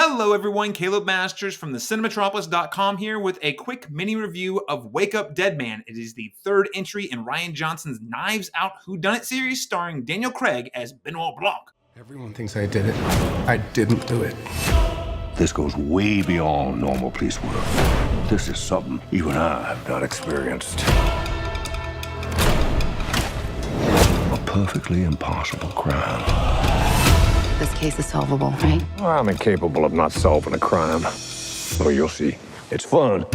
Hello everyone, Caleb Masters from the Cinematropolis.com here with a quick mini review of Wake Up Dead Man. It is the third entry in Rian Johnson's Knives Out Whodunit series starring Daniel Craig as Benoit Blanc. Everyone thinks I did it. I didn't do it. This goes way beyond normal police work. This is something even I have not experienced. A perfectly impossible crime. This case is solvable, right? I'm incapable of not solving a crime. Well, you'll see. It's fun.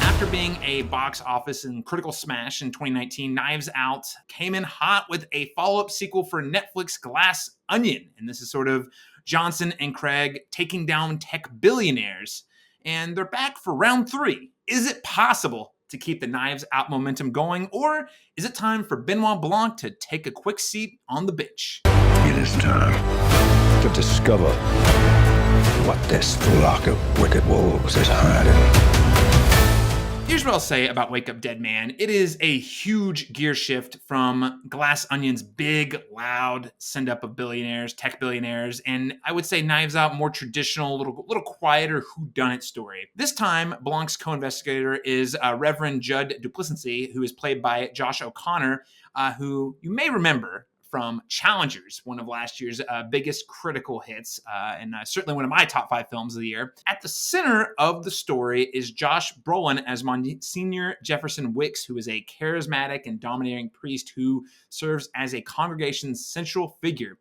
After being a box office and critical smash in 2019, Knives Out came in hot with a follow-up sequel for Netflix, Glass Onion. And this is sort of Johnson and Craig taking down tech billionaires. And they're back for round 3. Is it possible to keep the Knives Out momentum going? Or is it time for Benoit Blanc to take a quick seat on the bench? It is time to discover what this flock of wicked wolves is hiding. Here's what I'll say about Wake Up Dead Man. It is a huge gear shift from Glass Onion's big, loud send-up of billionaires, tech billionaires, and I would say Knives Out more traditional, little quieter whodunit story. This time, Blanc's co-investigator is Reverend Judd Duplessis, who is played by Josh O'Connor, who you may remember from Challengers, one of last year's biggest critical hits, and certainly one of my top 5 films of the year. At the center of the story is Josh Brolin as Monsignor Jefferson Wicks, who is a charismatic and domineering priest who serves as a congregation's central figure.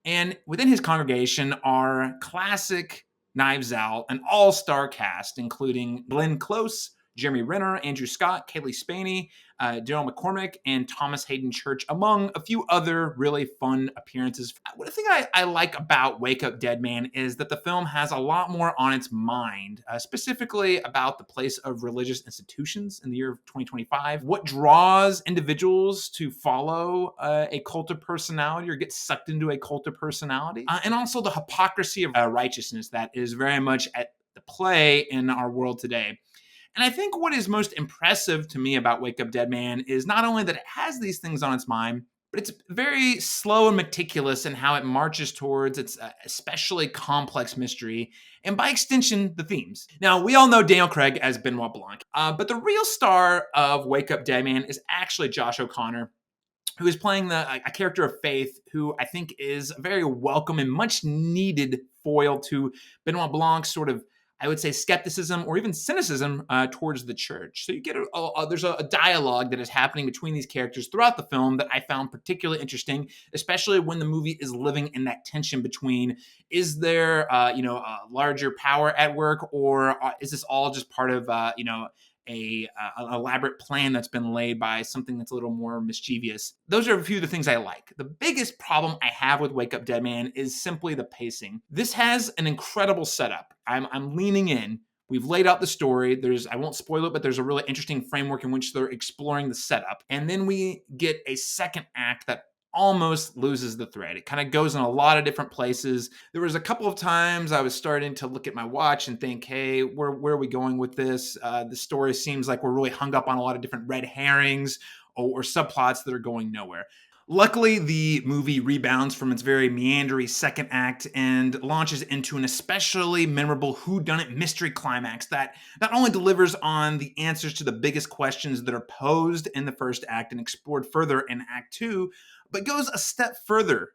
And within his congregation are classic Knives Out, an all-star cast, including Glenn Close, Jeremy Renner, Andrew Scott, Kaylee Spaney, Daryl McCormick, and Thomas Hayden Church, among a few other really fun appearances. One thing I like about Wake Up Dead Man is that the film has a lot more on its mind, specifically about the place of religious institutions in the year of 2025, what draws individuals to follow a cult of personality or get sucked into a cult of personality, and also the hypocrisy of righteousness that is very much at the play in our world today. And I think what is most impressive to me about Wake Up Dead Man is not only that it has these things on its mind, but it's very slow and meticulous in how it marches towards its especially complex mystery, and by extension, the themes. Now, we all know Daniel Craig as Benoit Blanc, but the real star of Wake Up Dead Man is actually Josh O'Connor, who is playing a character of Faith, who I think is a very welcome and much needed foil to Benoit Blanc's sort of, I would say, skepticism or even cynicism towards the church. So you get there's a dialogue that is happening between these characters throughout the film that I found particularly interesting, especially when the movie is living in that tension between, is there a larger power at work, or is this all just part of an elaborate plan that's been laid by something that's a little more mischievous. Those are a few of the things I like. The biggest problem I have with Wake Up Dead Man is simply the pacing. This has an incredible setup. I'm leaning in. We've laid out the story. I won't spoil it, but there's a really interesting framework in which they're exploring the setup. And then we get a second act that almost loses the thread. It kind of goes in a lot of different places. There was a couple of times I was starting to look at my watch and think, hey, where are we going with this? The story seems like we're really hung up on a lot of different red herrings or subplots that are going nowhere. Luckily, the movie rebounds from its very meandery second act and launches into an especially memorable whodunit mystery climax that not only delivers on the answers to the biggest questions that are posed in the first act and explored further in Act 2, but goes a step further.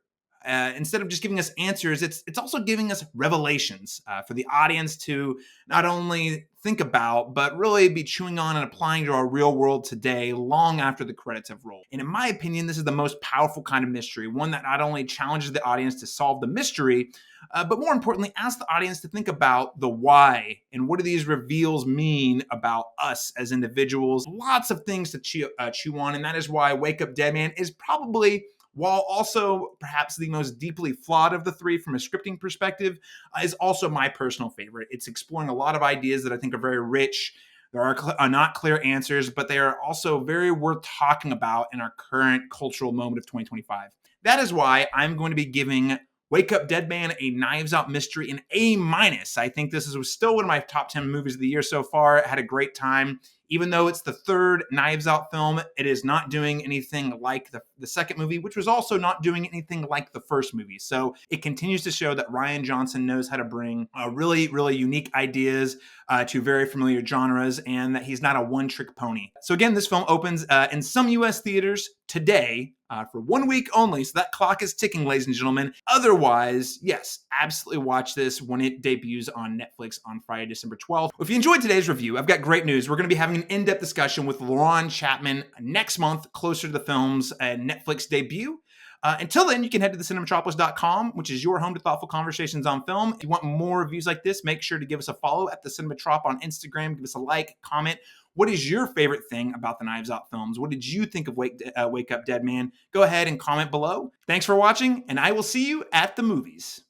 Instead of just giving us answers, it's also giving us revelations for the audience to not only think about, but really be chewing on and applying to our real world today long after the credits have rolled. And in my opinion, this is the most powerful kind of mystery, one that not only challenges the audience to solve the mystery, but more importantly, asks the audience to think about the why and what do these reveals mean about us as individuals. Lots of things to chew on, and that is why Wake Up Dead Man is probably, while also perhaps the most deeply flawed of the three from a scripting perspective, is also my personal favorite. It's exploring a lot of ideas that I think are very rich. There are not clear answers, but they are also very worth talking about in our current cultural moment of 2025. That is why I'm going to be giving Wake Up Dead Man, a Knives Out mystery, an A-. I think this was still one of my top 10 movies of the year so far. I had a great time. Even though it's the third Knives Out film, it is not doing anything like the second movie, which was also not doing anything like the first movie. So it continues to show that Rian Johnson knows how to bring really, really unique ideas to very familiar genres, and that he's not a one-trick pony. So again, this film opens in some U.S. theaters today for 1 week only. So that clock is ticking, ladies and gentlemen. Otherwise, yes, absolutely watch this when it debuts on Netflix on Friday, December 12th. If you enjoyed today's review, I've got great news. We're going to be having an in-depth discussion with Lauren Chapman next month, closer to the film's Netflix debut. Until then, you can head to thecinematropolis.com, which is your home to thoughtful conversations on film. If you want more reviews like this, make sure to give us a follow at The Cinematrop on Instagram. Give us a like, comment. What is your favorite thing about the Knives Out films? What did you think of Wake Up Dead Man? Go ahead and comment below. Thanks for watching, and I will see you at the movies.